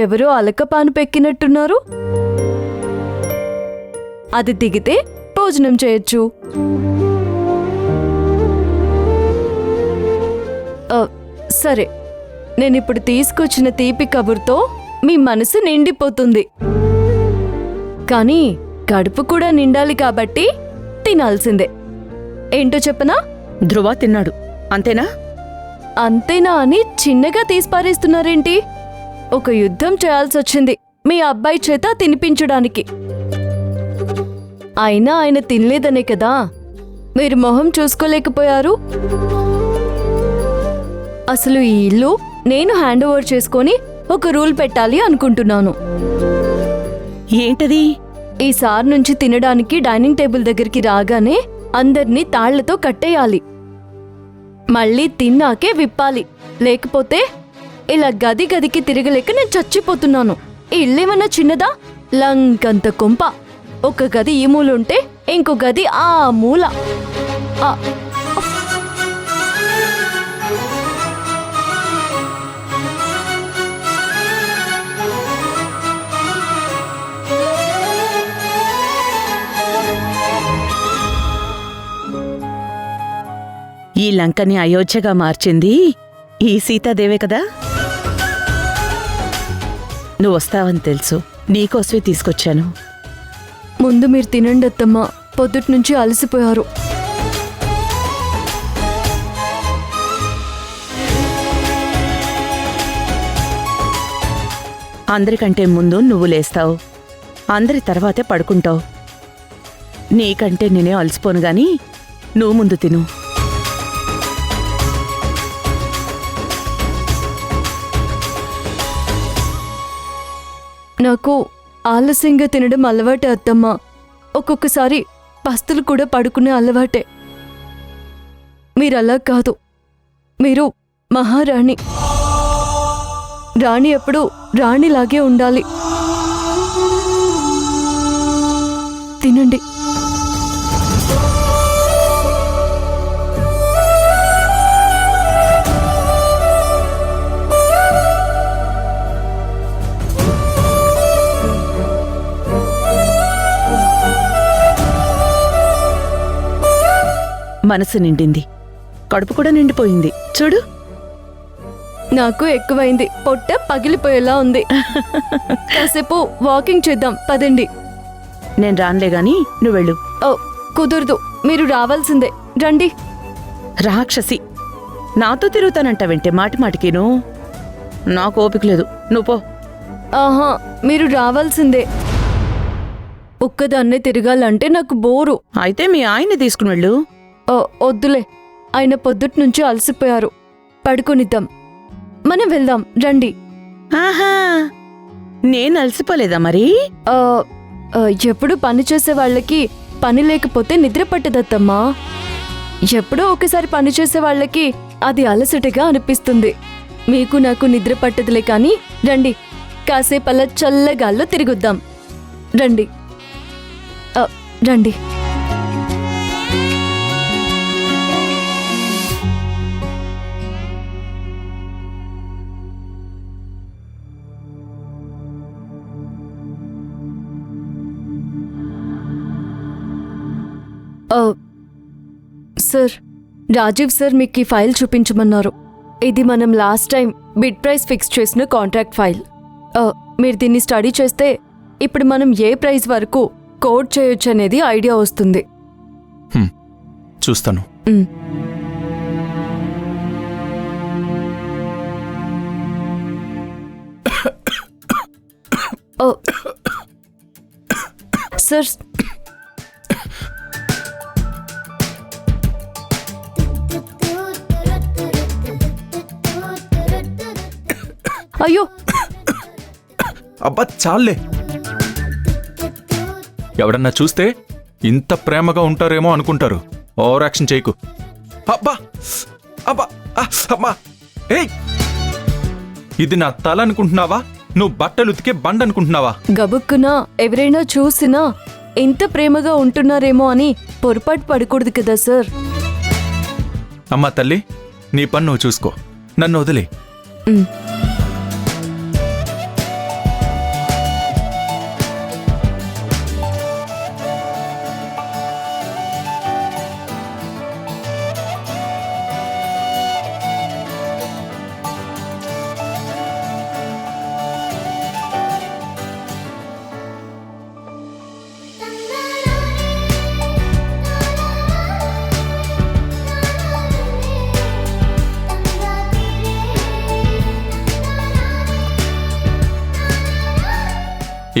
ఎవరో అలకపాను పెక్కినట్టున్నారు. అది దిగితే భోజనం చేయొచ్చు. సరే, నేనిప్పుడు తీసుకొచ్చిన తీపి కబుర్తో మీ మనసు నిండిపోతుంది. కానీ కడుపు కూడా నిండాలి కాబట్టి తినాల్సిందే. ఏంటో చెప్పనా? ధ్రువ తిన్నాడు, అంతేనా? అంతేనా అని చిన్నగా తీసిపారేస్తున్నారేంటి? ఒక యుద్ధం చేయాల్సొచ్చింది మీ అబ్బాయి చేత తినిపించడానికి. అయినా ఆయన తినలేదనే కదా మీరు మొహం చూసుకోలేకపోయారు. అసలు ఈ ఇల్లు నేను హ్యాండ్ ఓవర్ చేసుకొని ఒక రూల్ పెట్టాలి అనుకుంటున్నాను. ఏంటది? ఈసారి నుంచి తినడానికి డైనింగ్ టేబుల్ దగ్గరికి రాగానే అందర్నీ తాళ్లతో కట్టేయాలి. మళ్ళీ తిన్నాకే విప్పాలి. లేకపోతే ఇలా గది గదికి తిరగలేక నేను చచ్చిపోతున్నాను. ఈ ఇల్లేమన్నా చిన్నదా? లంకంత కొంప. ఒక గది ఈ మూల ఉంటే ఇంకో గది ఆ మూల. ఈ లంకని అయోధ్యగా మార్చింది ఈ సీతాదేవే కదా. నువ్వు వస్తావని తెలుసు, నీకోసమే తీసుకొచ్చాను. ముందు మీరు తినండి అత్తమ్మ, పొద్దుటి నుంచి అలసిపోయారు. అందరికంటే ముందు నువ్వు లేస్తావు, అందరి తర్వాతే పడుకుంటావు. నీకంటే నేనే అలసిపోను గాని నువ్వు ముందు తిను. నాకు ఆలస్యంగా తినడం అలవాటే అత్తమ్మ. ఒక్కొక్కసారి పస్తులు కూడా పడుకునే అలవాటే. మీరలా కాదు, మీరు మహారాణి. రాణి ఎప్పుడు రాణిలాగే ఉండాలి. తినండి. మనసు నిండింది, కడుపు కూడా నిండిపోయింది. చూడు, నాకు ఎక్కువైంది, పొట్ట పగిలిపోయేలా ఉంది. కాసేపు వాకింగ్ చేద్దాం, పదండి. నేను రానులే గాని నువ్వు వెళ్ళు. ఓ కుదరదు, మీరు రావాల్సిందే. రండి. రాక్షసి, నాతో తిరుగుతానంటావేంటే మాటి మాటికిను? నాకు ఓపిక లేదు, నువ్వు పో. ఆహా, మీరు రావాల్సిందే. ఒక్కదాన్నే తిరగాలంటే నాకు బోరు. అయితే మీ ఆయన్ని తీసుకుని వెళ్ళు. వద్దులే, ఆయన పొద్దుటి నుంచి అలసిపోయారు. పడుకొనిద్దాం, మనం వెళ్దాం. రండి. ఆహా, నేను అలసిపోలేదా మరి? ఎప్పుడు పని చేసే వాళ్ళకి పని లేకపోతే నిద్ర పట్టదత్తమ్మా. ఎప్పుడో ఒకసారి పని చేసే వాళ్ళకి అది అలసటగా అనిపిస్తుంది. మీకు నాకు నిద్ర పట్టదులే కానీ రండి, కాసేపు అలా చల్లగాల్లో తిరుగుద్దాం. రండి రండి. సార్, రాజీవ్ సార్ మీకు ఈ ఫైల్ చూపించమన్నారు. ఇది మనం last time bid price fix చేసిన కాంట్రాక్ట్ ఫైల్. మీరు దీన్ని స్టడీ చేస్తే ఇప్పుడు మనం ఏ ప్రైస్ వరకు కోడ్ చేయొచ్చు అనేది ఐడియా వస్తుంది. చూస్తాను. సార్, అయ్యో అబ్బా చాలే. ఎవడన్నా చూస్తే ఇంత ప్రేమగా ఉంటారేమో అనుకుంటారు. ఓవర్ యాక్షన్ చేయకు. అబ్బా అబ్బా అమ్మా, ఏయ్, ఇది నా తల అనుకుంటున్నావా? నువ్వు బట్టలు ఉతికే బండ్ అనుకుంటున్నావా? గబుక్కునా ఎవరైనా చూసినా ఇంత ప్రేమగా ఉంటున్నారేమో అని పొరపాటు పడకూడదు కదా సార్. అమ్మా తల్లి, నీ పని నువ్వు చూసుకో, నన్ను వదిలే. ఉమ్.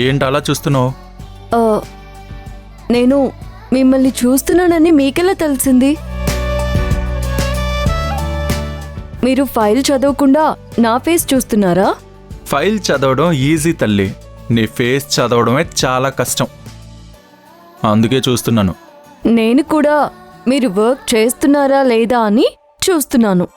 ఏంటి అలా చూస్తున్నావు? ఆ, నేను మిమ్మల్ని చూస్తున్నానని మీకెలా తెలిసింది? మీరు ఫైల్ చదవకుండా నా ఫేస్ చూస్తున్నారా? ఫైల్ చదవడం ఈజీ తల్లి, నీ ఫేస్ చదవడమే చాలా కష్టం. అందుకే చూస్తున్నాను. నేను కూడా మీరు వర్క్ చేస్తున్నారా లేదా అని చూస్తున్నాను.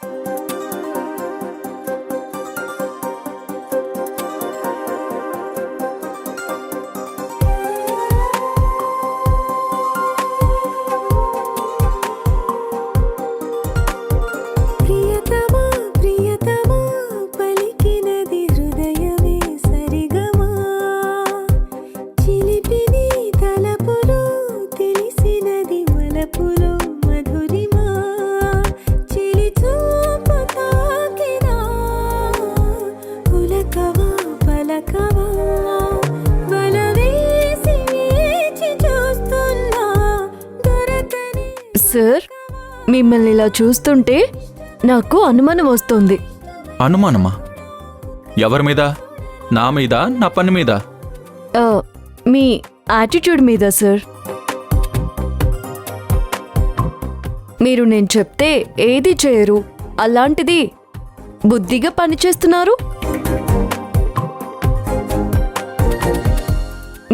సార్, మిమ్మల్ని ఇలా చూస్తుంటే నాకు అనుమానం వస్తుంది. అనుమానమా? ఎవరి మీద? నా మీద, నా పని మీద? ఆ, మీ యాటిట్యూడ్ మీద సార్. మీరు నేను చెప్తే ఏది చేయరు, అలాంటిది బుద్ధిగా పనిచేస్తున్నారు.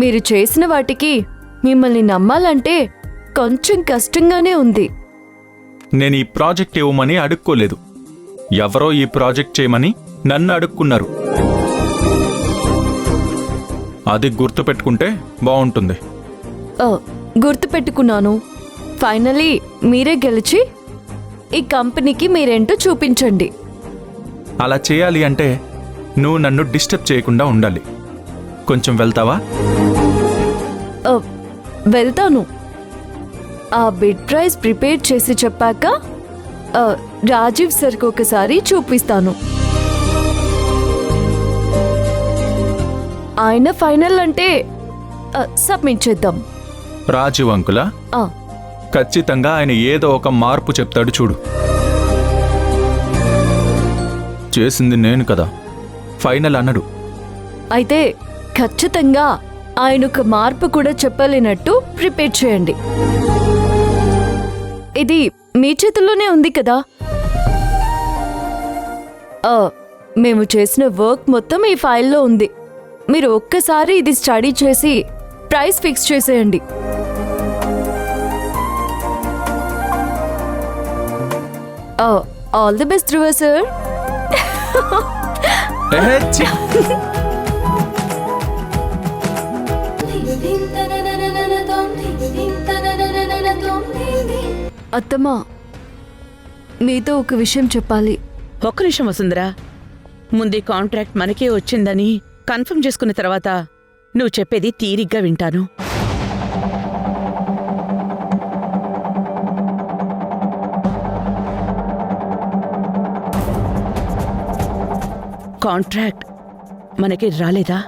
మీరు చేసిన వాటికి మిమ్మల్ని నమ్మాలంటే కొంచెం కష్టంగానే ఉంది. నేను ఈ ప్రాజెక్ట్ ఇవ్వమని అడుక్కోలేదు. ఎవరో ఈ ప్రాజెక్ట్ చేయమని నన్ను అడుక్కున్నారు. అది గుర్తుపెట్టుకుంటే బాగుంటుంది. గుర్తుపెట్టుకున్నాను. ఫైనలీ మీరే గెలిచి ఈ కంపెనీకి మీరేంటో చూపించండి. అలా చేయాలి అంటే నువ్వు నన్ను డిస్టర్బ్ చేయకుండా ఉండాలి. కొంచెం వెళ్తావా? వెళ్తాను. ఆ బిడ్ ప్రైస్ ప్రిపేర్ చేసి చెప్పాక రాజీవ్ సార్కి ఒకసారి చూపిస్తాను. ఆయన ఫైనల్ అంటే సబ్మిట్ చేద్దాం. రాజీవ్ అంకులా? ఖచ్చితంగా ఆయన ఏదో ఒక మార్పు చెప్తాడు చూడు. చేసింది నేను కదా, ఫైనల్ అన్నాడు. అయితే ఖచ్చితంగా ఆయన ఒక మార్పు కూడా చెప్పలేనట్టు ప్రిపేర్ చేయండి. ఇది మీ చేతుల్లోనే ఉంది కదా. మేము చేసిన వర్క్ మొత్తం ఈ ఫైల్లో ఉంది. మీరు ఒక్కసారి ఇది స్టడీ చేసి ప్రైస్ ఫిక్స్ చేసేయండి. All the best Dhruva sir. అత్తమ్మా, మీతో ఒక విషయం చెప్పాలి. ఒక్క నిమిషం వసుంధరా, ముందే కాంట్రాక్ట్ మనకే వచ్చిందని కన్ఫర్మ్ చేసుకున్న తర్వాత నువ్వు చెప్పేది తీరిగ్గా వింటాను. కాంట్రాక్ట్ మనకి రాలేదా?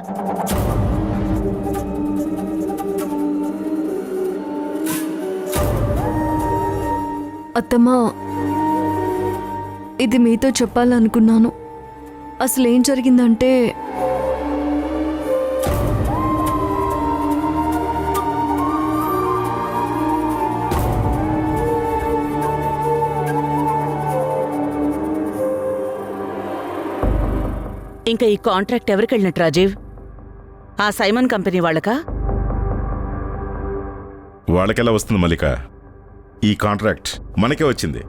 అత్తమ్మా, ఇది మీతో చెప్పాలనుకున్నాను. అసలు ఏం జరిగిందంటే ఇంకా ఈ కాంట్రాక్ట్ ఎవరికెళ్ళినట్టు రాజీవ్? ఆ సైమన్ కంపెనీ వాళ్ళకా? వాళ్ళకెలా వస్తుంది మల్లిక? ఈ కాంట్రాక్ట్ మనకే వచ్చింది.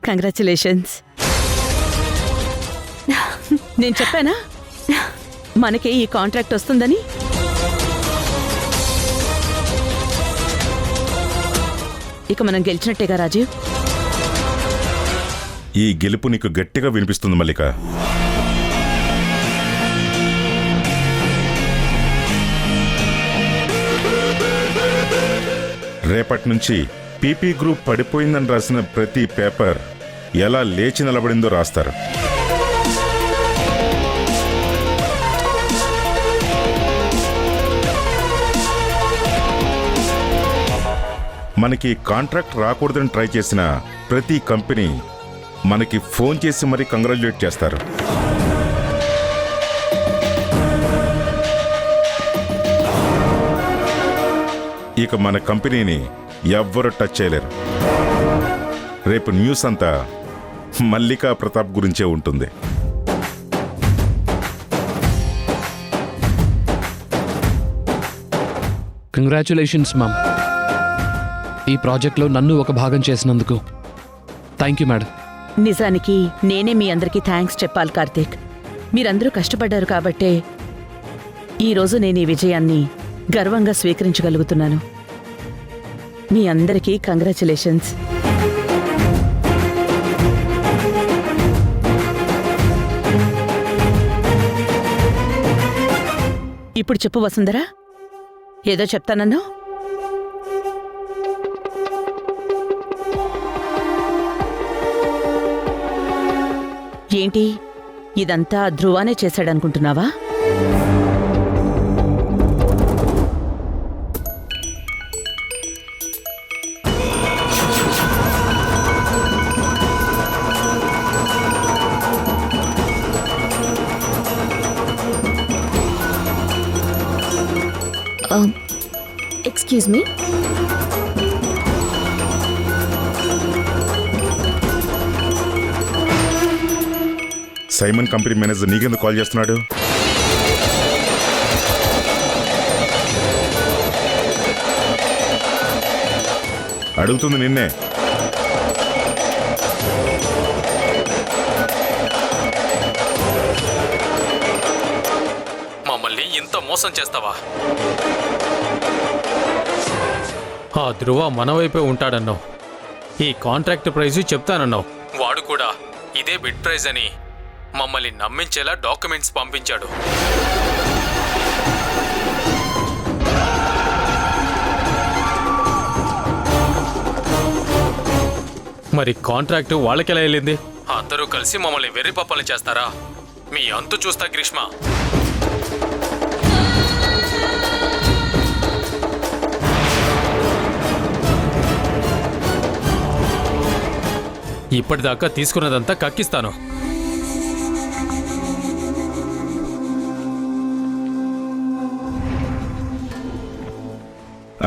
కంగ్రాచులేషన్స్. నేను చెప్పానా మనకి ఈ కాంట్రాక్ట్ వస్తుందని? ఇక మనం గెలిచినట్టేగా రాజీవ్? ఈ గెలుపు నీకు గట్టిగా వినిపిస్తుంది మల్లిక. రేపటి నుంచి పీపీ గ్రూప్ పడిపోయిందని రాసిన ప్రతి పేపర్ ఎలా లేచి నిలబడిందో రాస్తారు. మనకి కాంట్రాక్ట్ రాకూడదని ట్రై చేసిన ప్రతి కంపెనీ మనకి ఫోన్ చేసి మరీ కంగ్రాచులేట్ చేస్తారు. ఇక మన కంపెనీని ఎవ్వరూ టచ్ చేయలేరు. రేపు న్యూస్ అంతా మల్లికా ప్రతాప్ గురించే ఉంటుంది. కంగ్రాచులేషన్స్ మ్యామ్, ఈ ప్రాజెక్ట్లో నన్ను ఒక భాగం చేసినందుకు. Thank you madam. నిజానికి నేనే మీ అందరికీ థ్యాంక్స్ చెప్పాలి కార్తీక్. మీరందరూ కష్టపడ్డారు కాబట్టే ఈరోజు నేను ఈ విజయాన్ని గర్వంగా స్వీకరించగలుగుతున్నాను. మీ అందరికీ కంగ్రాచులేషన్స్. ఇప్పుడు చెప్పు వసుంధరా, ఏదో చెప్తానన్నా? ఏంటి, ఇదంతా ధ్రువానే చేశాడనుకుంటున్నావా? Excuse me. Simon company manager నీకెందుకు కాల్ చేస్తున్నాడు? అడుగుతుంది నిన్నే. మమ్మల్ని ఇంత మోసం చేస్తావా? ఆ ధ్రువ మన వైపే ఉంటాడన్నావు. ఈ కాంట్రాక్ట్ ప్రైజు చెప్తానన్నావు. వాడు కూడా ఇదే బిడ్ ప్రైజ్ అని మమ్మల్ని నమ్మించేలా డాక్యుమెంట్స్ పంపించాడు. మరి కాంట్రాక్టు వాళ్ళకెలా వెళ్ళింది? అందరూ కలిసి మమ్మల్ని వెర్రిపప్పలు చేస్తారా? మీ అంతు చూస్తా గ్రీష్మ. ఇప్పటిదాకా తీసుకున్నదంతా కక్కిస్తాను.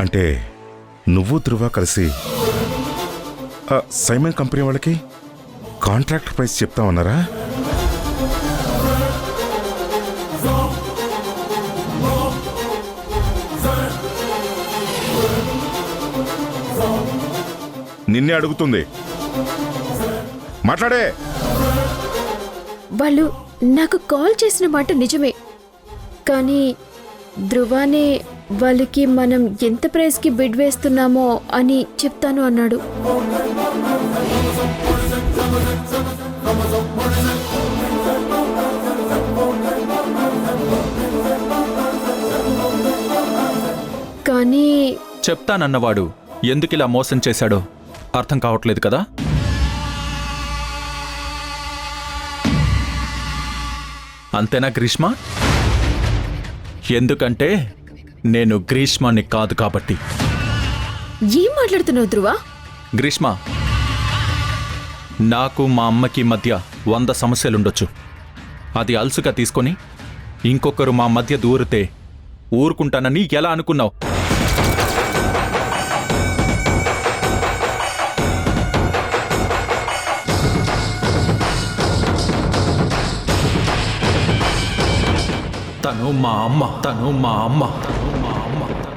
అంటే నువ్వు ధ్రువ కలిసి సైమన్ కంపెనీ వాళ్ళకి కాంట్రాక్ట్ ప్రైస్ చెప్తామన్నారా? నిన్నే అడుగుతుంది, మాట్లాడే. వాళ్ళు నాకు కాల్ చేసిన మాట నిజమే, కానీ ధ్రువానే వాళ్ళకి మనం ఎంత ప్రైస్కి బిడ్ వేస్తున్నామో అని చెప్తాను అన్నాడు. కానీ చెప్తానన్నవాడు ఎందుకిలా మోసం చేశాడో అర్థం కావట్లేదు కదా? అంతేనా గ్రీష్మ? ఎందుకంటే నేను గ్రీష్మాని కాదు కాబట్టి. ఏం మాట్లాడుతున్నావు ధ్రువ? గ్రీష్మ, నాకు మా అమ్మకి మధ్య 100 సమస్యలుండొచ్చు. అది అలుసుగా తీసుకొని ఇంకొకరు మా మధ్య దూరితే ఊరుకుంటానని ఎలా అనుకున్నావు? తను మా అమ్మ, తను మా అమ్మ, తను మా అమ్మ, తను మా అమ్మ.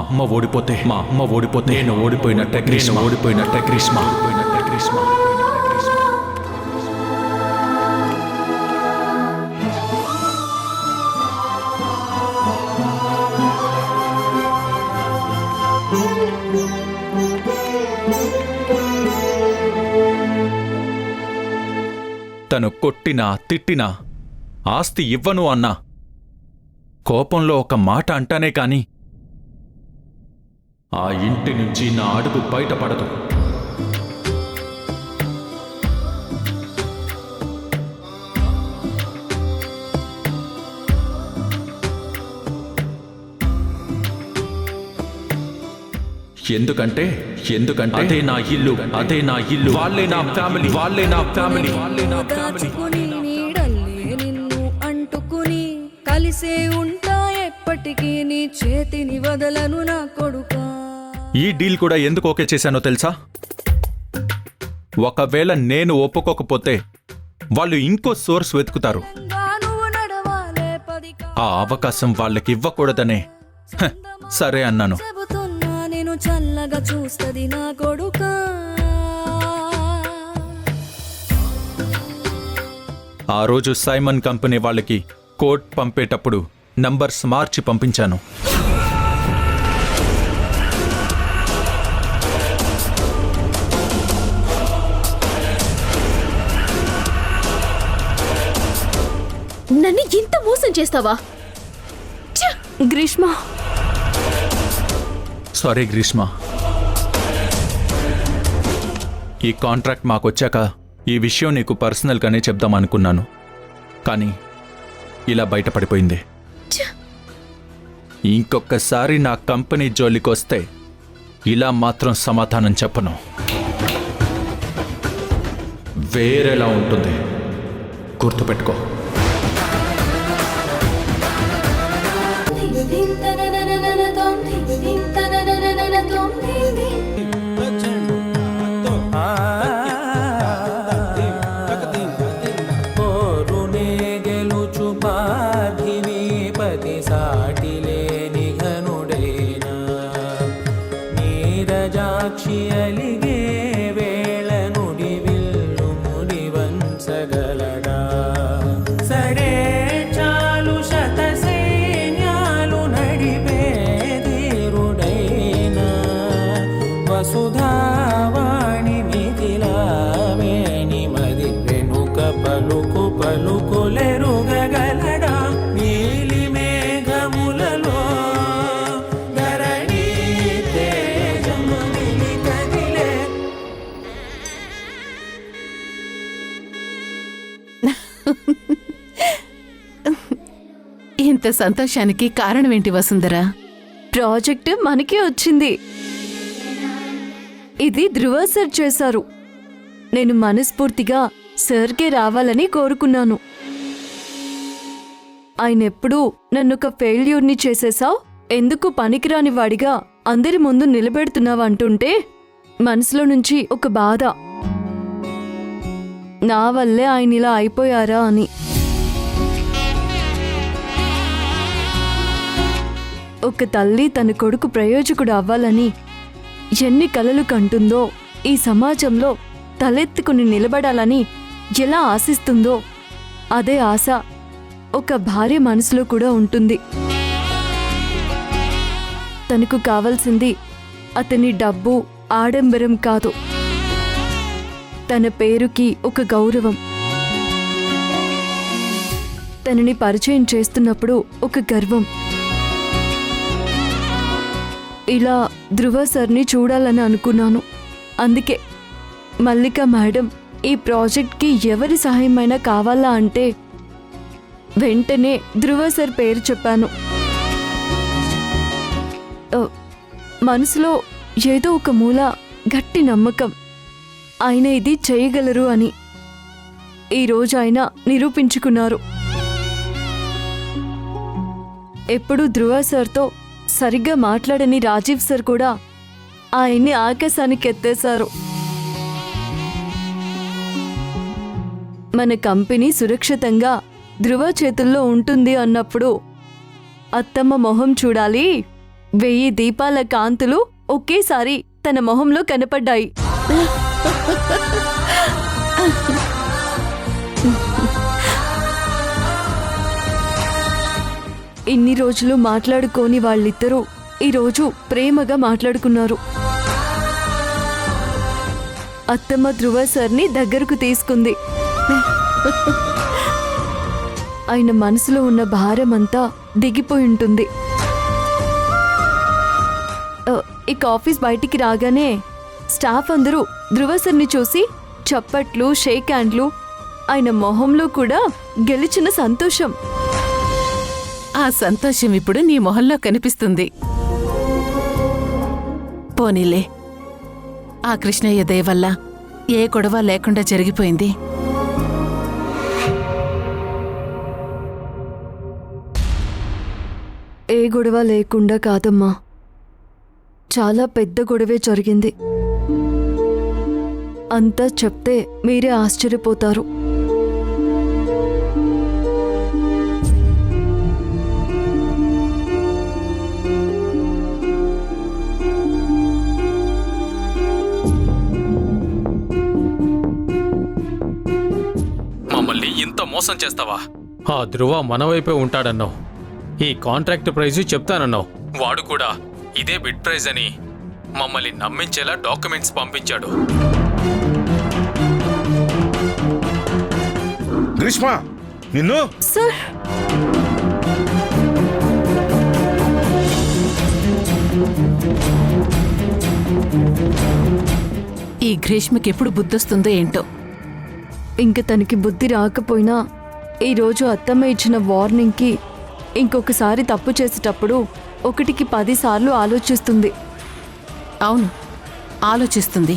అమ్మ ఓడిపోతే నేను ఓడిపోయినట్టే గ్రీష్మ ఓడిపోయినట్టే గ్రీష్మ ఓడిపోయినట్టే గ్రీష్మ. తను కొట్టినా తిట్టినా ఆస్తి ఇవ్వను అన్నా కోపంలో ఒక మాట అంటానే కాని ఆ ఇంటి నుంచి నా అడుగు బయటపడదు. ఎందుకంటే అదే నా ఇల్లు, అదే నా ఇల్లు, వాళ్ళే నా ఫ్యామిలీ, వాళ్ళే నా ఫ్యామిలీ, వాళ్ళే నా ఫ్యామిలీ. నీడల్లే నిన్ను అంటుకుని కలిసే ఉంటా ఎప్పటికీ నీ చేతిని వదలను నా కొడుకా. ఈ డీల్ కూడా ఎందుకు ఓకే చేశానో తెలుసా? ఒకవేళ నేను ఒప్పుకోకపోతే వాళ్ళు ఇంకో సోర్స్ వెతుకుతారు. నువ్వు నడవాలే ఆ అవకాశం వాళ్ళకి ఇవ్వకూడదనే సరే అన్నాను. చెబుతున్నా నేను చల్లగా చూస్తది నా కొడుకా. ఆ రోజు సైమన్ కంపెనీ వాళ్ళకి కోడ్ పంపేటప్పుడు నంబర్స్ మార్చి పంపించాను. నన్ను ఇంత మోసం చేస్తావా? గ్రీష్మ, సారీ గ్రీష్మ, ఈ కాంట్రాక్ట్ మాకొచ్చాక ఈ విషయం నీకు పర్సనల్గానే చెప్దామనుకున్నాను, కానీ ఇలా బయటపడిపోయింది. ఇంకొకసారి నా కంపెనీ జోలికొస్తే ఇలా మాత్రం సమాధానం చెప్పను. వేరేలా ఉంటుంది, గుర్తుపెట్టుకో. సుధావాణి మిథిలావేణి మది వెనుక పలుకు పలుకులెరుగగలడా నీలి మేఘములలో ధరణి తేజము నిలికదిలే. ఇంత సంతోషానికి కారణమేంటి వసుంధరా? ప్రాజెక్ట్ మనకే వచ్చింది. ఇది ధృవ సార్ చేశారు. నేను మనస్ఫూర్తిగా సార్కే రావాలని కోరుకున్నాను. ఆయనెప్పుడూ నన్నొక ఫెయిల్యూర్ని చేసేసావు, ఎందుకు పనికిరాని వాడిగా అందరి ముందు నిలబెడుతున్నావంటుంటే మనసులో నుంచి ఒక బాధ, నా వల్లే ఆయన ఇలా అయిపోయారా అని. ఒక తల్లి తన కొడుకు ప్రయోజకుడు అవ్వాలని ఎన్ని కలలు కంటుందో, ఈ సమాజంలో తలెత్తుకుని నిలబడాలని ఎలా ఆశిస్తుందో, అదే ఆశ ఒక భార్య మనసులో కూడా ఉంటుంది. తనకు కావాల్సింది అతని డబ్బు, ఆడంబరం కాదు, తన పేరుకి ఒక గౌరవం. తనని పరిచయం చేస్తున్నప్పుడు ఒక గర్వం. ఇలా ధృవ సార్ని చూడాలని అనుకున్నాను. అందుకే మల్లిక మేడం ఈ ప్రాజెక్ట్కి ఎవరి సహాయమైనా కావాలా అంటే వెంటనే ధృవ సార్ పేరు చెప్పాను. మనసులో ఏదో ఒక మూల గట్టి నమ్మకం, ఆయన ఇది చేయగలరు అని. ఈరోజు ఆయన నిరూపించుకున్నారు. ఎప్పుడూ ధృవ సార్తో సరిగ్గా మాట్లాడని రాజీవ్ సార్ కూడా ఆయన్ని ఆకాశానికి ఎత్తేశారు. మన కంపెనీ సురక్షితంగా ధృవ చేతుల్లో ఉంటుంది అన్నప్పుడు అత్తమ్మ మొహం చూడాలి, 1000 దీపాల కాంతులు ఒకేసారి తన మొహంలో కనపడ్డాయి. ఇన్ని రోజులు మాట్లాడుకోని వాళ్ళిద్దరూ ఈరోజు ప్రేమగా మాట్లాడుకున్నారు. అత్తమ్మ ధ్రువ సార్ని దగ్గరకు తీసుకుంది. ఆయన మనసులో ఉన్న భారమంతా దిగిపోయి ఉంటుంది. ఇక ఆఫీస్ బయటికి రాగానే స్టాఫ్ అందరూ ధ్రువ సార్ని చూసి చప్పట్లు, షేక్ హ్యాండ్లు. ఆయన మొహంలో కూడా గెలిచిన సంతోషం. ఆ సంతోషం ఇప్పుడు నీ మొహంలో కనిపిస్తుంది. పోనీలే, ఆ కృష్ణయ్య దయ వల్ల ఏ గొడవ లేకుండా జరిగిపోయింది. ఏ గొడవ లేకుండా కాదమ్మా, చాలా పెద్ద గొడవే జరిగింది. అంతా చెప్తే మీరే ఆశ్చర్యపోతారు. మమ్మల్ని ఇంత మోసం చేస్తావా? ఆ ధ్రువ మన వైపే ఉంటాడన్నావు. ఈ కాంట్రాక్ట్ ప్రైజు చెప్తానన్నావు. వాడు కూడా ఇదే బిడ్ ప్రైజ్ అని మమ్మల్ని నమ్మించేలా డాక్యుమెంట్స్ పంపించాడు. గ్రీష్మ, నిన్ను సార్, ఈ గ్రీష్మకి ఎప్పుడు బుద్ధొస్తుందో ఏంటో. ఇంక తనకి బుద్ధి రాకపోయినా ఈరోజు అత్తమ్మ ఇచ్చిన వార్నింగ్కి ఇంకొకసారి తప్పు చేసేటప్పుడు 1కి 10 సార్లు ఆలోచిస్తుంది. అవును, ఆలోచిస్తుంది.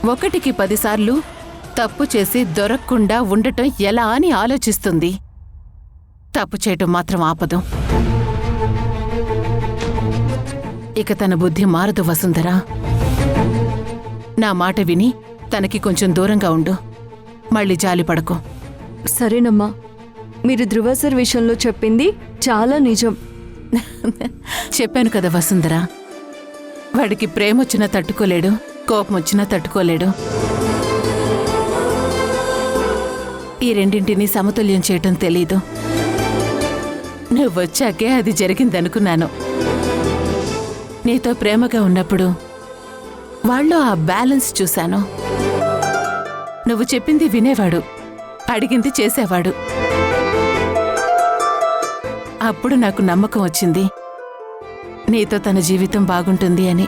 1కి 10 సార్లు తప్పు చేసి దొరకకుండా ఉండటం ఎలా అని ఆలోచిస్తుంది. తప్పు చేయటం మాత్రం ఆపదు. ఇక తన బుద్ధి మారదు వసుంధరా. నా మాట విని తనకి కొంచెం దూరంగా ఉండు. మళ్ళీ జాలి పడకు. సరేనమ్మా, మీరు ధ్రువ సార్ విషయంలో చెప్పింది చాలా నిజం. చెప్పాను కదా వసుంధరా, వాడికి ప్రేమొచ్చినా తట్టుకోలేడు, కోపం వచ్చినా తట్టుకోలేడు. ఈ రెండింటినీ సమతుల్యం చేయటం తెలీదు. నువ్వొచ్చాకే అది జరిగిందనుకున్నాను. నీతో ప్రేమగా ఉన్నప్పుడు వాళ్ళు ఆ బ్యాలెన్స్ చూశాను. నువ్వు చెప్పింది వినేవాడు, అడిగింది చేసేవాడు. అప్పుడు నాకు నమ్మకం వచ్చింది నీతో తన జీవితం బాగుంటుంది అని.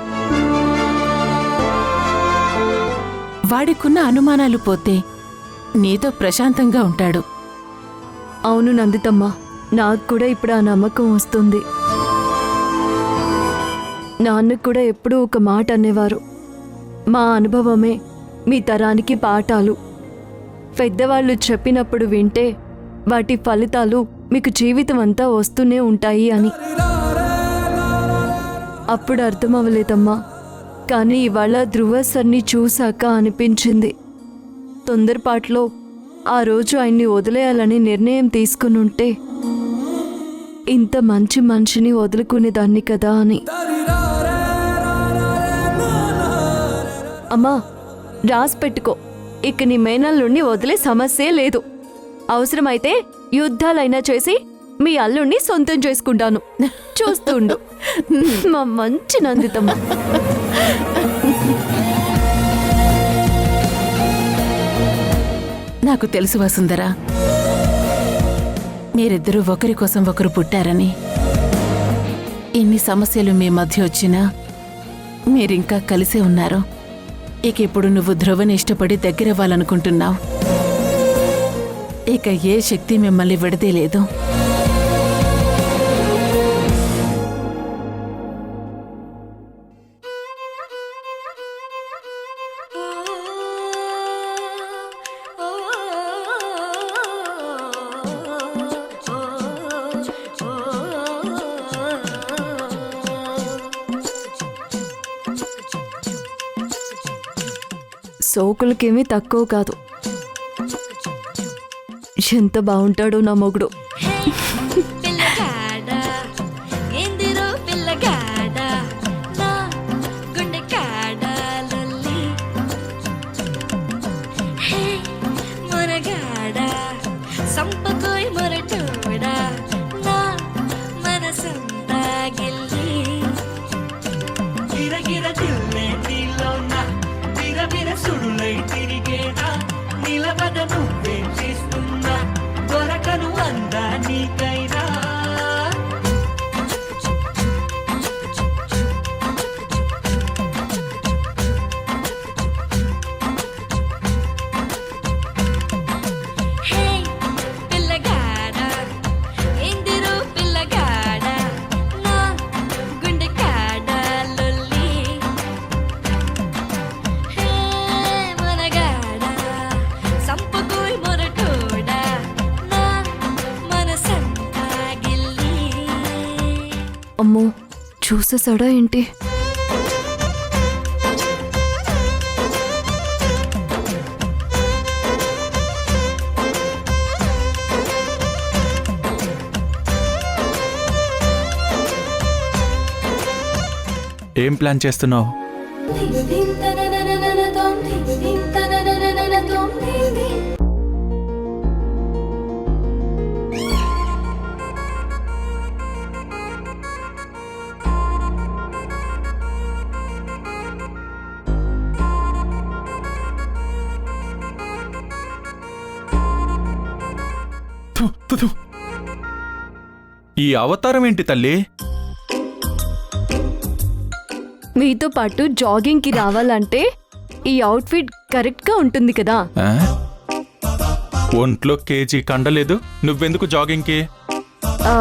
వాడికున్న అనుమానాలు పోతే నీతో ప్రశాంతంగా ఉంటాడు. అవును నందితమ్మ, నాకు కూడా ఇప్పుడు ఆ నమ్మకం వస్తుంది. నాన్నకు కూడా ఎప్పుడూ ఒక మాట అనేవారు, మా అనుభవమే మీ తరానికి పాఠాలు. పెద్దవాళ్ళు చెప్పినప్పుడు వింటే వాటి ఫలితాలు మీకు జీవితం అంతా వస్తూనే ఉంటాయి అని. అప్పుడు అర్థం అవ్వలేదమ్మా, కానీ ఇవాళ ధ్రువ సార్ని చూశాక అనిపించింది, తొందరపాట్లో ఆ రోజు ఆయన్ని వదిలేయాలని నిర్ణయం తీసుకుని ఉంటే ఇంత మంచి మనిషిని వదులుకునేదాన్ని కదా అని. అమ్మా, రాసి పెట్టుకో, ఇక నీ మేనల్లుణ్ణి వదిలే సమస్యే లేదు. అవసరమైతే యుద్ధాలైనా చేసి మీ అల్లుణ్ణి సొంతం చేసుకుంటాను. చూస్తుండు మా మంచి నందితమ్మ. నాకు తెలుసు వసుంధరా, మీరిద్దరూ ఒకరి కోసం ఒకరు పుట్టారని. ఇన్ని సమస్యలు మీ మధ్య వచ్చినా మీరింకా కలిసే ఉన్నారు. ఇక ఇప్పుడు నువ్వు ధ్రువని ఇష్టపడి దగ్గరవ్వాలనుకుంటున్నావు. ఇక ఏ శక్తి మిమ్మల్ని విడదీయలేదు. సోకులకేమీ తక్కువ కాదు. ఎంత బాగుంటాడో నా మొగుడు. పిల్లగాడ ఎందిరో పిల్లగాడ అమ్మో చూసేసాడా ఏంటి? ఏం ప్లాన్ చేస్తున్నావు? ఈ అవతారం ఏంటి తల్లి? మీతో పాటు జాగింగ్కి రావాలంటే ఈ అవుట్ఫిట్ కరెక్ట్గా ఉంటుంది కదా. ఆ? ఒంట్లో కేజీ కండలేదు, నువ్వెందుకు జాగింగ్కి? ఆ,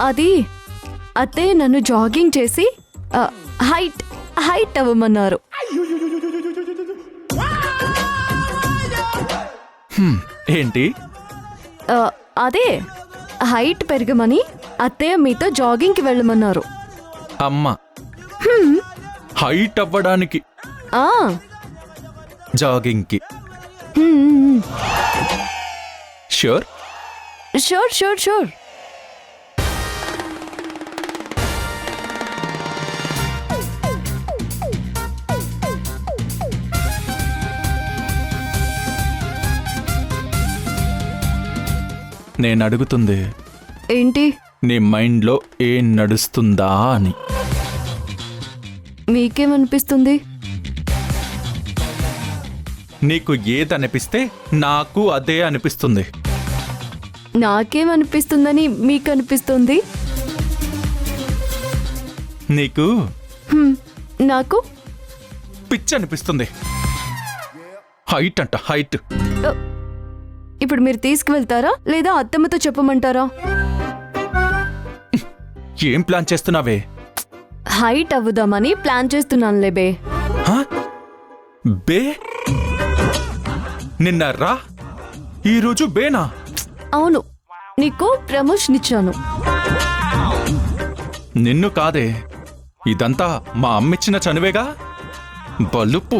అది అత్తయ్య నన్ను జాగింగ్ చేసి హైట్ అవ్వమన్నారు. ఏంటి? అదే హైట్ పెరగమని అత్తయ్య మీతో జాగింగ్కి వెళ్ళమన్నారు. అమ్మ హైట్ అవ్వడానికి ఆ, జాగింగ్కి హ్మ్, ష్యూర్? Sure sure sure. నేను అడుగుతుంది ఏంటి? నీ మైండ్లో ఏం నడుస్తుందా అని. మీకేమనిపిస్తుంది? నీకు ఏదనిపిస్తే నాకు అదే అనిపిస్తుంది. నాకేమనిపిస్తుందని మీకు అనిపిస్తుంది? నీకు నాకు పిచ్చి అనిపిస్తుంది. హైట్ అంట, హైట్. ఇప్పుడు మీరు తీసుకువెళ్తారా లేదా అత్తమ్మతో చెప్పమంటారా? ఏం ప్లాన్ చేస్తున్నావే? హైట్ అవ్వుదామని ప్లాన్ చేస్తున్నానులే బే. హ? బే? నిన్న రా, ఈరోజు బేనా? అవును, నీకు ప్రమోషన్ ఇచ్చాను. నిన్ను కాదే, ఇదంతా మా అమ్మిచ్చిన చనువేగా. బలుపు.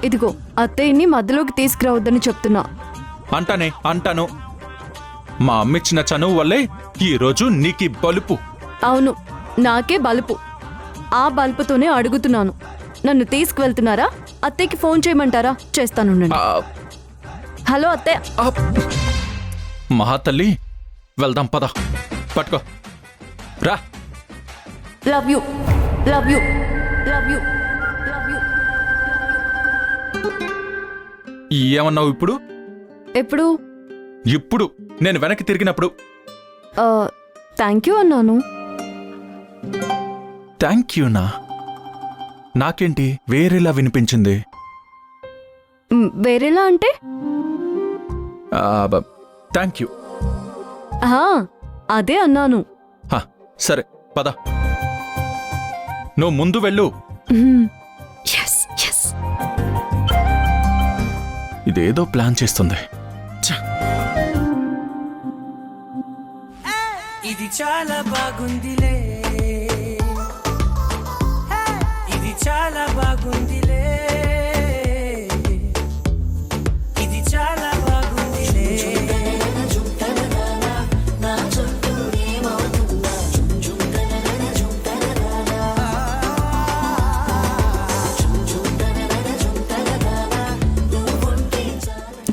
ఇదిగో అత్తయ్యని మధ్యలోకి తీసుకురావద్దని చెప్తున్నా. అంటాను. మా అమ్మిచ్చిన చనువు వల్లే ఈరోజు నీకి బలుపు. అవును, నాకే బలుపు. ఆ బలుపుతోనే అడుగుతున్నాను. నన్ను తీసుకువెళ్తున్నారా? అత్తయ్యకి ఫోన్ చేయమంటారా? చేస్తానుండండి. హలో అత్తయ్య. మహాతల్లి, వెళ్దాం పద. పట్టుకో రా. Love you love you love you love you. ఏమన్నావు ఇప్పుడు? ఎప్పుడు? ఇప్పుడు నేను వెనక్కి తిరిగినప్పుడు. థ్యాంక్ యూ అన్నాను. థ్యాంక్ యూనా? నాకేంటి వేరేలా వినిపించింది. వేరేలా అంటే? Thank you. అదే అన్నాను. సరే పద, నువ్వు ముందు వెళ్ళు. Yes yes. ఇదేదో ప్లాన్ చేస్తుంది. ఇది చాలా బాగుందిలే, ఇది చాలా బాగుందిలే, ఇది చాలా బాగుందిలే.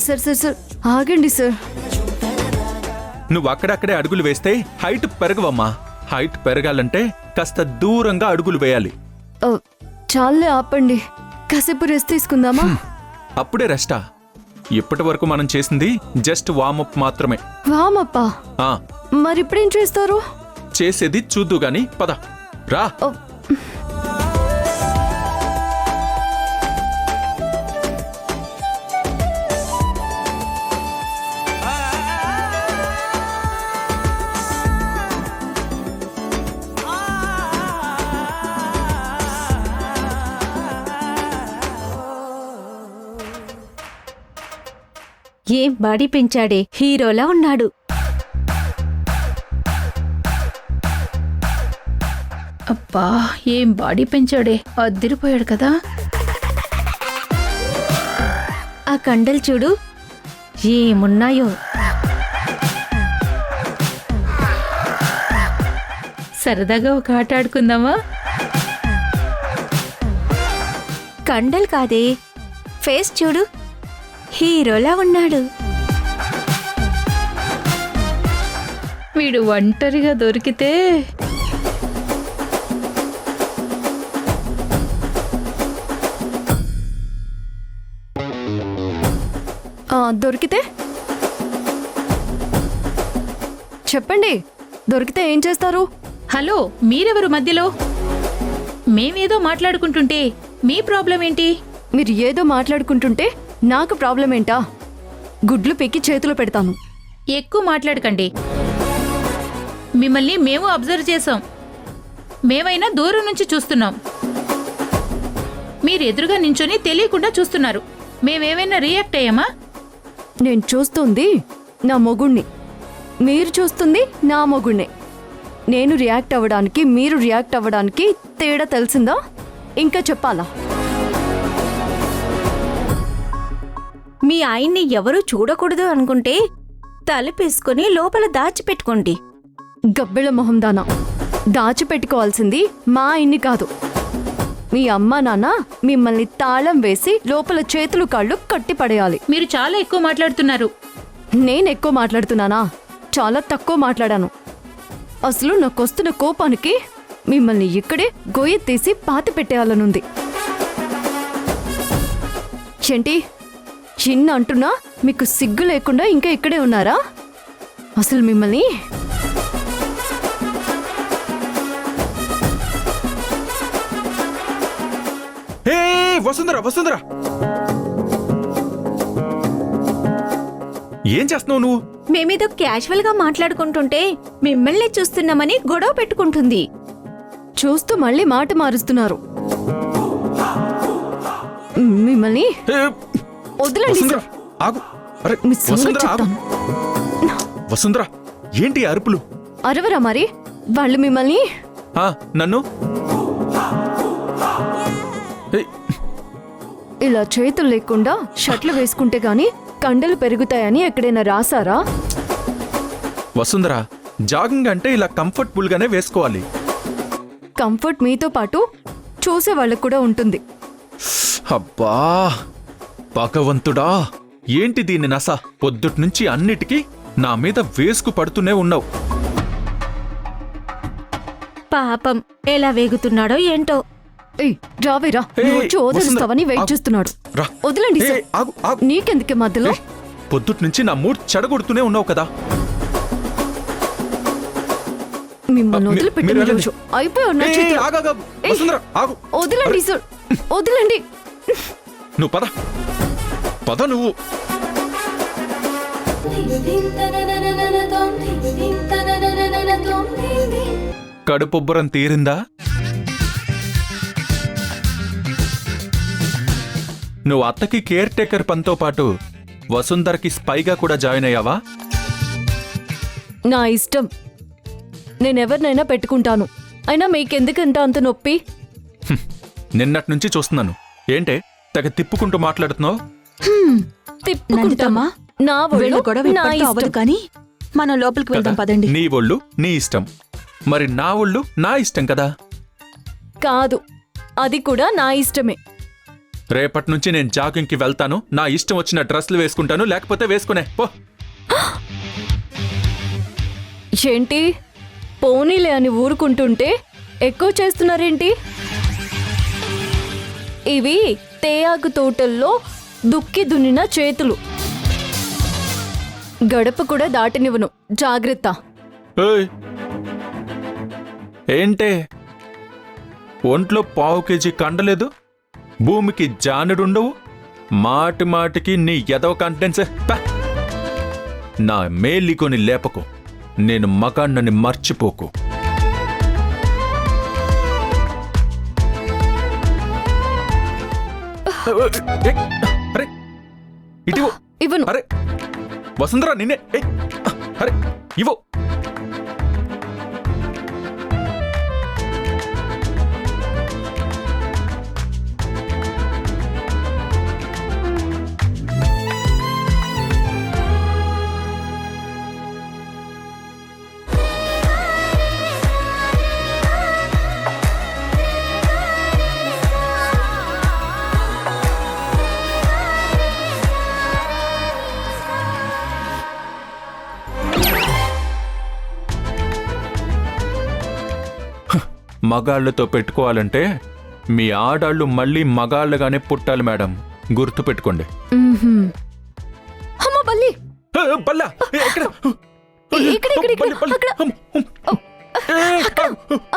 సార్ సార్ సార్ ఆగండి సార్. నువ్వు అక్కడక్కడే అడుగులు వేస్తే హైట్ పెరగవమ్మా. హైట్ పెరగాలంటే కాస్త దూరంగా అడుగులు వేయాలి. చాలే ఆపండి, కాసేపు రెస్ట్ తీసుకుందామా? అప్పుడే రెస్టా? ఇప్పటి వరకు మనం చేసింది జస్ట్ వార్మప్ మాత్రమే. వామప్పా? ఆ, మరి ఇప్పుడేం చేస్తారు? చేసేది చూద్దు గాని పద రా. ఏం బాడీ పెంచాడే, హీరోలా ఉన్నాడు. అబ్బా ఏం బాడీ పెంచాడే, అద్దిరిపోయాడు కదా. ఆ కండలు చూడు ఏమున్నాయో. సరదాగా ఒక ఆట ఆడుకుందామా? కండలు కాదే, ఫేస్ చూడు హీరోలా ఉన్నాడు. వీడు ఒంటరిగా దొరికితే దొరికితే చెప్పండి, దొరికితే ఏం చేస్తారు? హలో, మీరెవరు మధ్యలో? మేమేదో మాట్లాడుకుంటుంటే మీ ప్రాబ్లం ఏంటి? మీరు ఏదో మాట్లాడుకుంటుంటే నాకు ప్రాబ్లం ఏంటా? గుడ్లు పెక్కి చేతులు పెడతాను. ఎక్కువ మాట్లాడకండి. మిమ్మల్ని మేము అబ్జర్వ్ చేసాం. మేమైనా దూరం నుంచి చూస్తున్నాం. మీరు ఎదురుగా నించొని తెలియకుండా చూస్తున్నారు. మేమేమైనా రియాక్ట్ అయ్యామా? నేను చూస్తుంది నా మొగుణ్ణి, మీరు చూస్తుంది నా మొగుణ్ణే. నేను రియాక్ట్ అవ్వడానికి మీరు రియాక్ట్ అవ్వడానికి తేడా తెలిసిందా? ఇంకా చెప్పాలా? మీ ఆయన్ని ఎవరూ చూడకూడదు అనుకుంటే తలుపేసుకుని లోపల దాచిపెట్టుకోండి. గబ్బెళ మొహం దానా, దాచిపెట్టుకోవాల్సింది మా ఆయన్ని కాదు. మీ అమ్మా నాన్న మిమ్మల్ని తాళం వేసి లోపల చేతులు కాళ్ళు కట్టి పడేయాలి. మీరు చాలా ఎక్కువ మాట్లాడుతున్నారు. నేను ఎక్కువ మాట్లాడుతున్నానా? చాలా తక్కువ మాట్లాడాను. అసలు నాకొస్తున్న కోపానికి మిమ్మల్ని ఇక్కడే గొయ్యి తీసి పాతి పెట్టేయాలనుంది. చెంటి, చిన్న అంటున్నా మీకు సిగ్గు లేకుండా ఇంకా ఇక్కడే ఉన్నారా? అసలు మిమ్మల్ని వసుంధరా, వసుంధరా, ఏం చేస్తున్నావు నువ్వు? మేమేదో క్యాజువల్ గా మాట్లాడుకుంటుంటే మిమ్మల్ని చూస్తున్నామని గొడవ పెట్టుకుంటుంది. చూస్తూ మళ్ళీ మాట మారుస్తున్నారు. మిమ్మల్ని వదలండి వసుంధరా, ఆగు. అరే, మీ సంగతి వసుంధరా, ఆగు. వసుంధరా, ఏంటి అరుపులు? అరవరా మరి? వాళ్ళు మిమ్మల్ని నన్ను ఏయ్, ఇలా చేతులు లేకుండా షర్ట్లు వేసుకుంటే గాని కండలు పెరుగుతాయని ఎక్కడైనా రాసారా? వసుంధరా, జాగింగ్ అంటే ఇలా కంఫర్టబుల్ గానే వేసుకోవాలి. కంఫర్ట్ మీతో పాటు చూసే వాళ్ళకు కూడా ఉంటుంది. అబ్బా భగవంతుడా, ఏంటి దీన్ని నస? పొద్దుట్నుంచి అన్నిటికీ నా మీద వేసుకు పడుతూనే ఉన్నావు. పాపం ఎలా వేగుతున్నాడో ఏంటో. ఏయ్ రావేరా, నువ్వు వచ్చి ఓదరిస్తావని వెయిట్ చేస్తున్నాడు. రా. వదలండి సార్. ఆగు, ఆగు. నీకెందుకే మధ్యలో? పొద్దుట్నుంచి నా మూడ్ చెడగొడుతూనే ఉన్నావు కదా. మిమ్మల్ని వదిలిపెట్టిన మీరు రోజు అయిపోయి ఉన్న చేతులు. ఆగు, ఆగు, ఆగు. వసుంధరా, ఆగు. వదలండి సార్, వదలండి. నువ్వు పద, పద నువ్వు. కడుపుబ్బరం తీరిందా? నువ్వు అత్తకి కేర్ టేకర్ పనితో పాటు వసుంధరకి స్పైగా కూడా జాయిన్ అయ్యావా? నా ఇష్టం, నేనెవరినైనా పెట్టుకుంటాను. అయినా మీకెందుకంత అంత నొప్పి? నిన్నటి నుంచి చూస్తున్నాను. ఏంటే తెగ తిప్పుకుంటూ మాట్లాడుతున్నావు? తిప్పుకుంటామా? నా ఒళ్ళు నా ఇష్టం. కానీ మనం లోపలికి వెళ్దాం పదండి. నీ ఒళ్ళు నీ ఇష్టం, మరి నా ఒళ్ళు నా ఇష్టం కదా. కాదు, అది కూడా నా ఇష్టమే. రేపటి నుంచి నేను జాగింగ్కి వెళ్తాను. నా ఇష్టం వచ్చిన డ్రెస్లు వేసుకుంటాను, లేకపోతే వేసుకునే పో. ఏంటి పోనీలే అని ఊరుకుంటుంటే ఎక్కువ చేస్తున్నారేంటి? ఇవి తేయాకు తోటల్లో దుక్కి దున్నిన చేతులు. గడప కూడా దాటనివ్వను, జాగ్రత్త. ఏయ్, ఏంటే ఒంట్లో పావు కేజీ కండలేదు, భూమికి జానుడుండవు, మాటి మాటికి నీ ఎదవ కంటెన్సే. నా మేలికొని లేపకు, నేను మగాన్నని మర్చిపోకు. అరే ఇటివో. ఇవ్వను. అరే వసుంధరా, నిన్నే. అరే ఇవ్వు. మగాళ్ళతో పెట్టుకోవాలంటే మీ ఆడాళ్ళు మళ్ళీ మగాళ్ళగానే పుట్టాలి మేడం, గుర్తు పెట్టుకోండి. మ్మ్హ్మ్. అమ్మ బల్లి బల్లా ఎక్కడ? ఇక్కడ ఇక్కడ ఇక్కడ బల్లి, అక్కడ అమ్మ,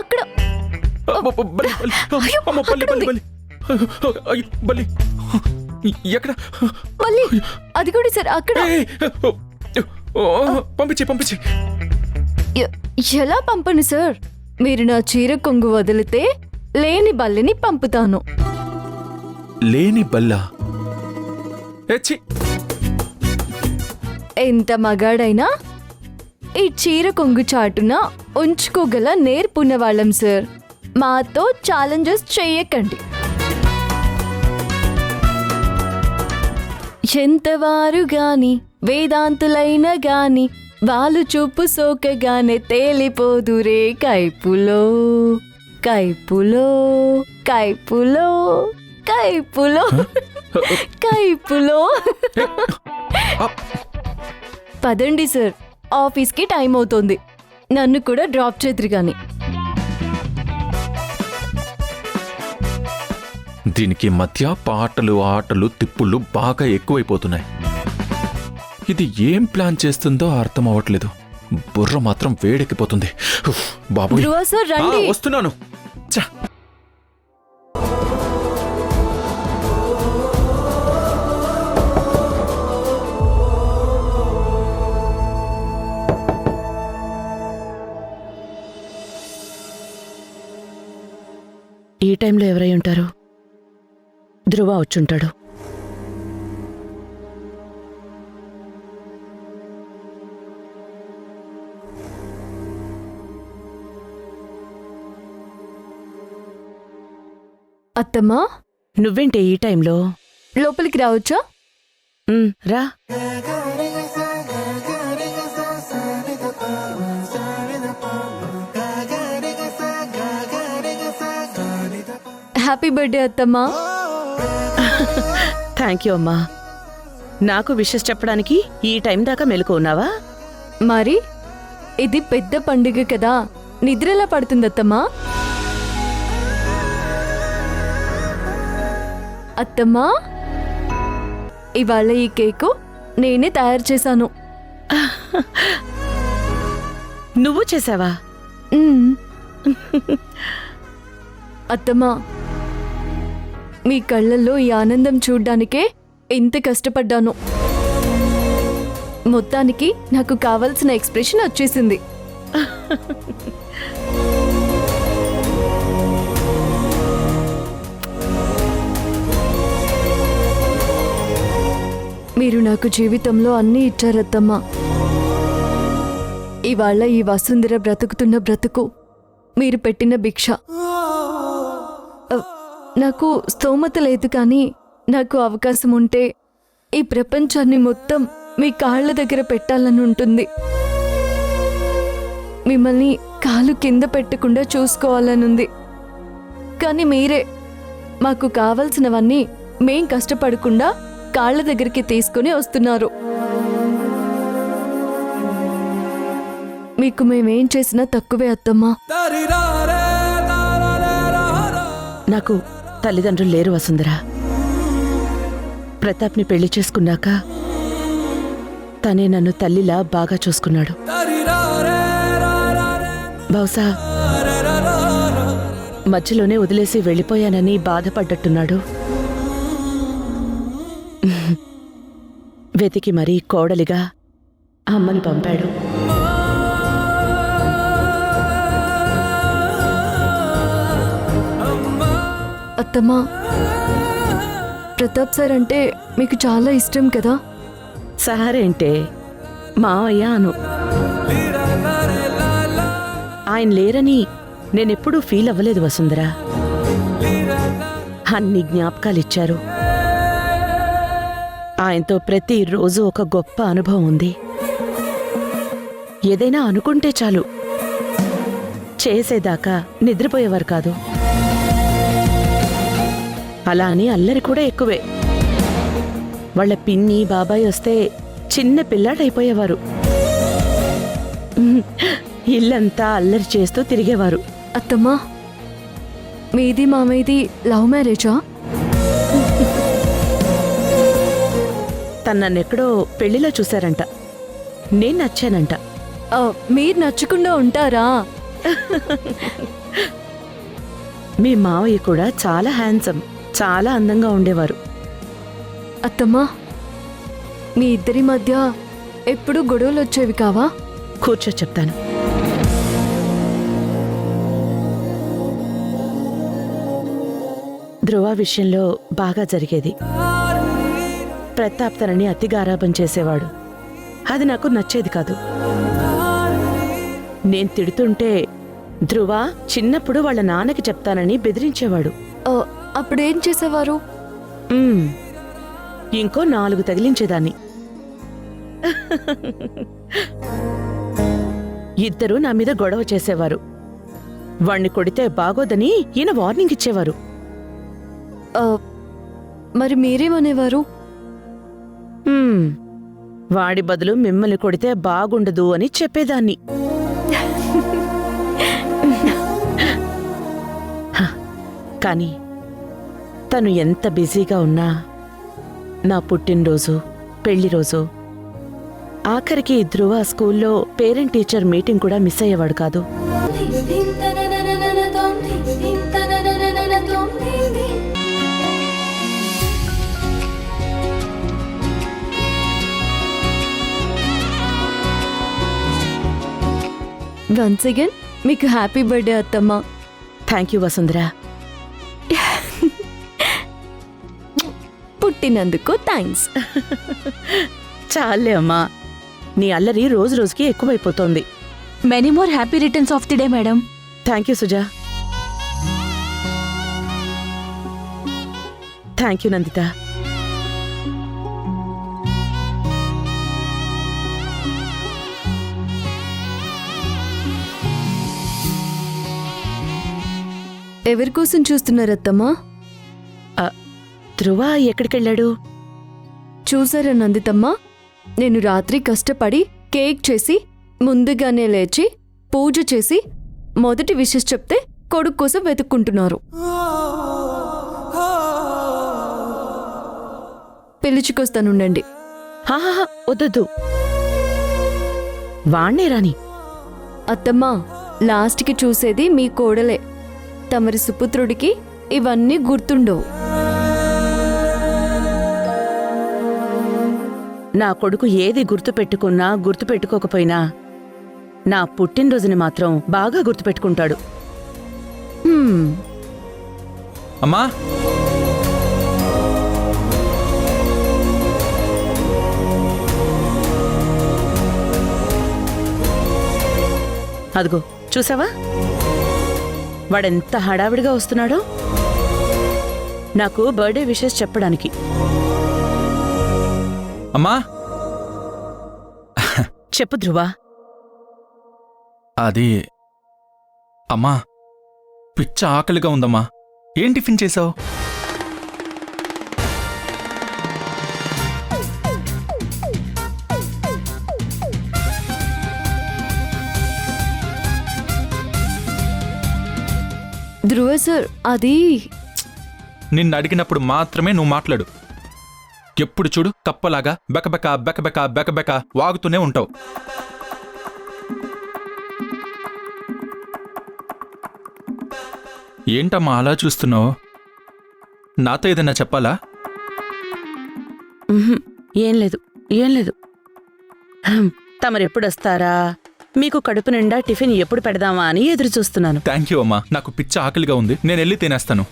అక్కడ బల్లి, బల్లి, అమ్మ, బల్లి, బల్లి, బల్లి. అయ్యో, బల్లి ఎక్కడ? బల్లి అది కూడా సార్ అక్కడ. పంపించి పంపించి. ఎలా పంపను సార్? మీరు నా చీర కొంగు వదిలితే లేని బల్లిని పంపుతాను. లేని బల్లా? ఎచ్చి, ఎంత మగాడైనా ఈ చీర కొంగు చాటున ఉంచుకోగల నేర్పున్న వాళ్ళం సార్. మాతో ఛాలెంజెస్ చెయ్యకండి. ఎంతవారు గాని వేదాంతులైన గాని వాళ్ళు చూపు సోకగానే తేలిపోదురే కైపులో కైపులో కైపులో కైపులో కైపులో. పదండి సార్, ఆఫీస్కి టైం అవుతోంది. నన్ను కూడా డ్రాప్ చేతురు గాని. దీనికి మధ్య పాటలు ఆటలు తిప్పుళ్ళు బాగా ఎక్కువైపోతున్నాయి. ఇది ఏం ప్లాన్ చేస్తుందో అర్థం అవ్వట్లేదు. బుర్ర మాత్రం వేడెక్కిపోతుంది. ఉఫ్, బాబోయ్. ధ్రువ సార్ రండి. వస్తున్నాను. ఛ! ఈ టైంలో ఎవరై ఉంటారు? ధ్రువ వచ్చుంటాడు. అత్తమ్మా, నువ్వేంటే ఈ టైంలో? లోపలికి రావచ్చా? రా. హ్యాపీ బర్త్డే అత్తమ్మా. థ్యాంక్ యూ అమ్మా. నాకు విషెస్ చెప్పడానికి ఈ టైం దాకా మెలకు ఉన్నావా? మరి ఇది పెద్ద పండుగ కదా, నిద్రలా పడుతుంది అత్తమ్మా. అత్తమ్మా, ఇవాళ ఈ కేకు నేనే తయారు చేశాను. నువ్వు చేసావా? మ్మ్. అత్తమ్మా, మీ కళ్ళల్లో ఈ ఆనందం చూడ్డానికే ఎంత కష్టపడ్డాను. మొత్తానికి నాకు కావలసిన ఎక్స్ప్రెషన్ వచ్చేసింది. మీరు నాకు జీవితంలో అన్నీ ఇచ్చారత్తమ్మా. ఇవాళ ఈ వసుంధర బ్రతుకుతున్న బ్రతుకు మీరు పెట్టిన భిక్ష. నాకు స్తోమత లేదు, కానీ నాకు అవకాశం ఉంటే ఈ ప్రపంచాన్ని మొత్తం మీ కాళ్ళ దగ్గర పెట్టాలని ఉంటుంది. మిమ్మల్ని కాలు కింద పెట్టకుండా చూసుకోవాలనుంది. కానీ మీరే మాకు కావలసినవన్నీ మేం కష్టపడకుండా కాళ్ళ దగ్గరికి తీసుకుని వస్తున్నారు. మీకు మేమేం చేసినా తక్కువే అత్తమ్మా. నాకు తల్లిదండ్రులు లేరు వసుంధర. ప్రతాప్ని పెళ్లి చేసుకున్నాక తనే నన్ను తల్లిలా బాగా చూసుకున్నాడు. బహుశా మధ్యలోనే వదిలేసి వెళ్ళిపోయానని బాధపడ్డట్టున్నాడు. వెతికి మరీ కోడలిగా అమ్మని పంపాడు. అత్తమ్మా, ప్రతాప్ సార్ అంటే మీకు చాలా ఇష్టం కదా? సహారేంటే మావయ్య అను. ఆయన లేరని నేనెప్పుడూ ఫీల్ అవ్వలేదు వసుంధర. అన్ని జ్ఞాపకాలిచ్చారు. ఆయనతో ప్రతిరోజు ఒక గొప్ప అనుభవం ఉంది. ఏదైనా అనుకుంటే చాలు చేసేదాకా నిద్రపోయేవారు కాదు. అలా అని అల్లరి కూడా ఎక్కువే. వాళ్ళ పిన్ని బాబాయ్ వస్తే చిన్న పిల్లాడైపోయేవారు. ఇల్లంతా అల్లరి చేస్తూ తిరిగేవారు. అత్తమ్మా, మీది మామయ్యది లవ్ మ్యారేజా? తను నన్నెక్కడో పెళ్లిలో చూశారంట. నేను నచ్చానంట. మీరు నచ్చకుండా ఉంటారా? మీ మావయ్య కూడా చాలా హ్యాండ్సమ్, చాలా అందంగా ఉండేవారు. అత్తమ్మా, మీ ఇద్దరి మధ్య ఎప్పుడు గొడవలు వచ్చేవి కావా? కూర్చో చెప్తాను. ధ్రువ విషయంలో బాగా జరిగేది. ప్రతాప్ తనని అతి గారాబం చేసేవాడు. అది నాకు నచ్చేది కాదు. నేను తిడుతుంటే ధ్రువ చిన్నప్పుడు వాళ్ళ నాన్నకి చెప్తానని బెదిరించేవాడు. అప్పుడేం చేసేవారు? ఇంకో 4 తగిలించేదాన్ని. ఇద్దరూ నా మీద గొడవ చేసేవారు. వాణ్ణి కొడితే బాగోదని ఈయన వార్నింగ్ ఇచ్చేవారు. మరి మీరేమనేవారు? వాడి బదులు మిమ్మల్ని కొడితే బాగుండదు అని చెప్పేదాన్ని. కానీ తను ఎంత బిజీగా ఉన్నా నా పుట్టినరోజు, పెళ్లిరోజు, ఆఖరికి ధ్రువ స్కూల్లో పేరెంట్ టీచర్ మీటింగ్ కూడా మిస్ అయ్యేవాడు కాదు. వన్స్ అగైన్ మీకు హ్యాపీ బర్త్డే అత్తమ్మా. Thank you Vasundhara. పుట్టినందుకు థ్యాంక్స్. చాలే అమ్మా, నీ అల్లరి రోజు రోజుకి ఎక్కువైపోతోంది. Many more happy returns of the day madam. Thank you Suja. Thank you Nanditha. ఎవరి కోసం చూస్తున్నారు అత్తమ్మా? ధ్రువ ఎక్కడికెళ్ళాడు? చూసారా నందితమ్మ, నేను రాత్రి కష్టపడి కేక్ చేసి ముందుగానే లేచి పూజ చేసి మొదటి విషెస్ చెప్తే కొడుకు కోసం వెతుక్కుంటున్నారు. పిలుచుకొస్తానుండండి. వద్దు, వాణ్ణే రాని. అత్తమ్మా, లాస్ట్కి చూసేది మీ కోడలే. తమరి సుపుత్రుడికి ఇవన్నీ గుర్తుండవు. నా కొడుకు ఏది గుర్తుపెట్టుకున్నా గుర్తుపెట్టుకోకపోయినా నా పుట్టినరోజుని మాత్రం బాగా గుర్తుపెట్టుకుంటాడు. అమ్మా, అదిగో చూసావా, వాడెంత హడావిడిగా వస్తున్నాడో నాకు బర్త్డే విషెస్ చెప్పడానికి. అమ్మా, చెప్పు ధ్రువా. అది అమ్మా, పిచ్చ ఆకలిగా ఉందమ్మా. ఏం టిఫిన్ చేసావు? ధ్రువ సార్, అది నిన్ను అడిగినప్పుడు మాత్రమే నువ్వు మాట్లాడు. ఎప్పుడు చూడు కప్పలాగా బెకబెక బెకబెక బెకబెక వాగుతూనే ఉంటావు. ఏంటమ్మా అలా చూస్తున్నావు? నాతో ఏదైనా చెప్పాలా? ఏం లేదు, ఏం లేదు. తమరెప్పుడొస్తారా, మీకు కడుపు నిండా టిఫిన్ ఎప్పుడు పెడదామా అని ఎదురు చూస్తున్నాను. థ్యాంక్ యూ అమ్మా, నాకు పిచ్చ ఆకలిగా ఉంది. నేను వెళ్ళి తినేస్తాను.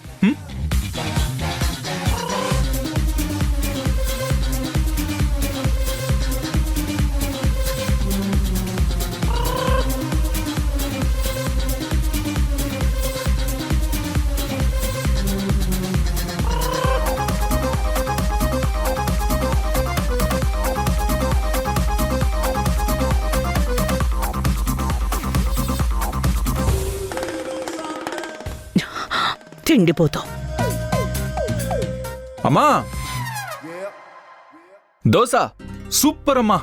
తిండిపోతావు. అమ్మా, దోశ సూపర్ అమ్మా.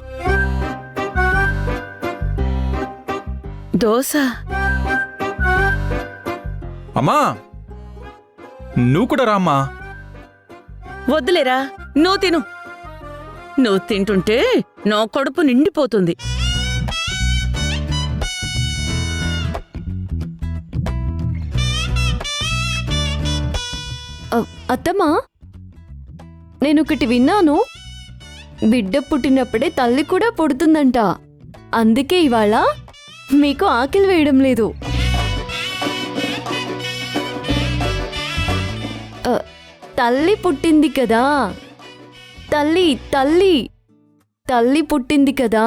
దోశ? అమ్మా, నువ్వు కూడా రామ్మా. వద్దులేరా, నువ్వు తిను. నువ్వు తింటుంటే నా కడుపు నిండిపోతుంది. అత్తమ్మా, నేను ఒకటి విన్నాను. బిడ్డ పుట్టినప్పుడే తల్లి కూడా పుడుతుందంట. అందుకే ఇవాళ మీకు ఆకలి వేయడం లేదు. తల్లి పుట్టింది కదా, తల్లి తల్లి తల్లి పుట్టింది కదా.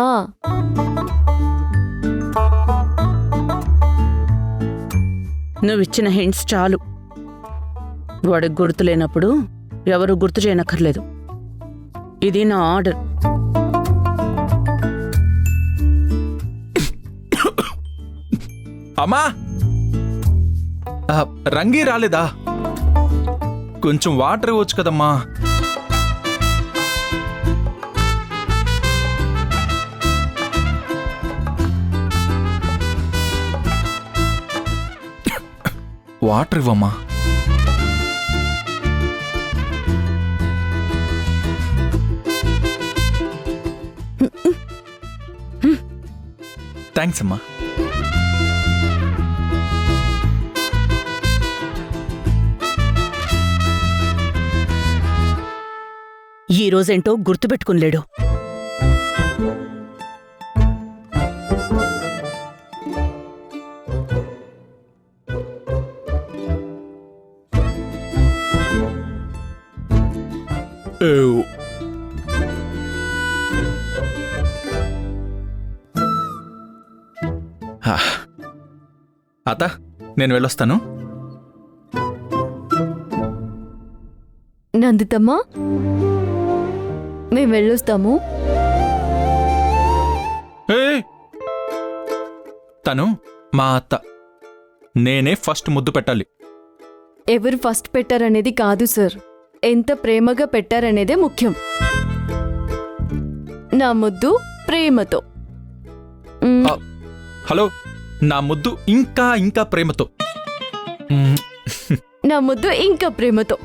నువ్విచ్చిన హింట్స్ చాలు. వాడికి గుర్తు లేనప్పుడు ఎవరు గుర్తు చేయనక్కర్లేదు. ఇది నా ఆర్డర్. అమ్మా, రంగి రాలేదా? కొంచెం వాటర్ ఇవ్వచ్చు కదమ్మా. వాటర్ ఇవ్వమ్మా. థ్యాంక్స్ అమ్మా. ఈ రోజేంటో గుర్తుపెట్టుకునిలేడు. అత్త, నేను వెళ్ళొస్తాను. నందితమ్మా, మేము వెళ్ళొస్తాము. తను మా అత్త. నేనే ఫస్ట్ ముద్దు పెట్టాలి. ఎవరు ఫస్ట్ పెట్టారనేది కాదు సార్, ఎంత ప్రేమగా పెట్టారనేదే ముఖ్యం. నా ముద్దు ప్రేమతో. హలో, నా ముద్దు ఇంకా ఇంకా ప్రేమతో. నా ముద్దు ఇంకా ప్రేమతో.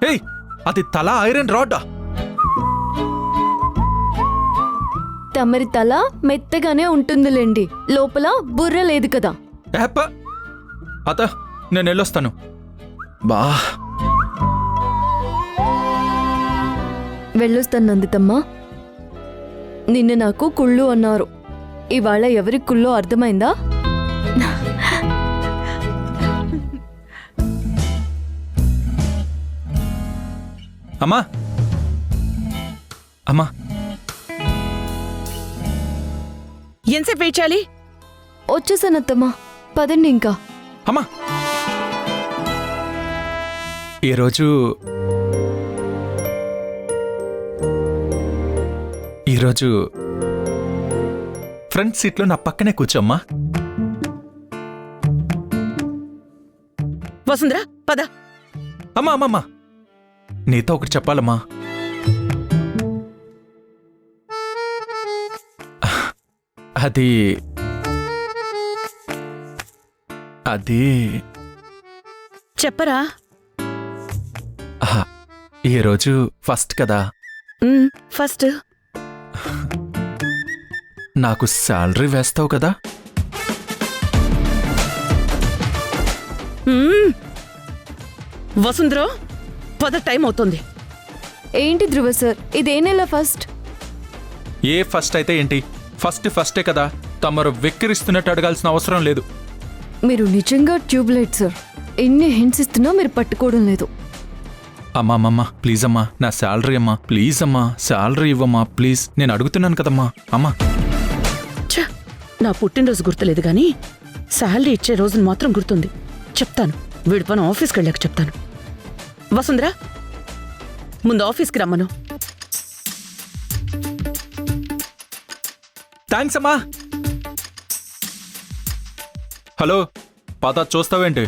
ఏయ్, అది తల ఐరన్ రాడ్. తమరి తల మెత్తగానే ఉంటుందిలేండి, లోపల బుర్ర లేదు కదా. అత, నేను వెళ్ళొస్తాను. బా, వెళ్ళొస్తాను నందితమ్మా. నిన్న నాకు కుళ్ళు అన్నారు, ఇవాళ ఎవరి కుళ్ళో అర్థమైందా? అమ్మా, అమ్మా, ఎంతసేపు వేయించాలి? వచ్చేసానత్తమ్మా, పదండి ఇంకా. అమ్మా, ఈరోజు ఫ్రంట్ సీట్లో నా పక్కనే కూర్చోమ్మా. వసుంధరా, పద. అమ్మా అమ్మమ్మా, నీతో ఒకటి చెప్పాలమ్మా. అది అది చెప్పరా. ఈరోజు ఫస్ట్ కదా. ఫస్ట్ నాకు శాలరీ వేస్తావు కదా. వసుంధరా, పద, టైం అవుతుంది. ఏంటి ధ్రువ సార్, ఇదే నెల ఫస్ట్? ఏ ఫస్ట్ అయితే ఏంటి, ఫస్టే కదా. తమరు వెక్కిరిస్తున్నట్టు అడగాల్సిన అవసరం లేదు. మీరు నిజంగా ట్యూబ్లైట్ సార్. ఎన్ని హింట్స్ ఇస్తున్నా మీరు పట్టుకోవడం లేదు. అమ్మా అమ్మమ్మ, ప్లీజ్ అమ్మా, నా శాలరీ అమ్మా, ప్లీజ్ అమ్మా, శాలరీ ఇవ్వమ్మా ప్లీజ్. నేను అడుగుతున్నాను కదమ్మా. అమ్మా, నా పుట్టినరోజు గుర్తులేదు గాని శాలరీ ఇచ్చే రోజును మాత్రం గుర్తుంది. చెప్తాను, వీడి పని ఆఫీస్కి వెళ్ళాక చెప్తాను. వసుంధరా, ముందు ఆఫీస్కి రమ్మను. థ్యాంక్స్ అమ్మా. హలో, పద, చూస్తావేంటి?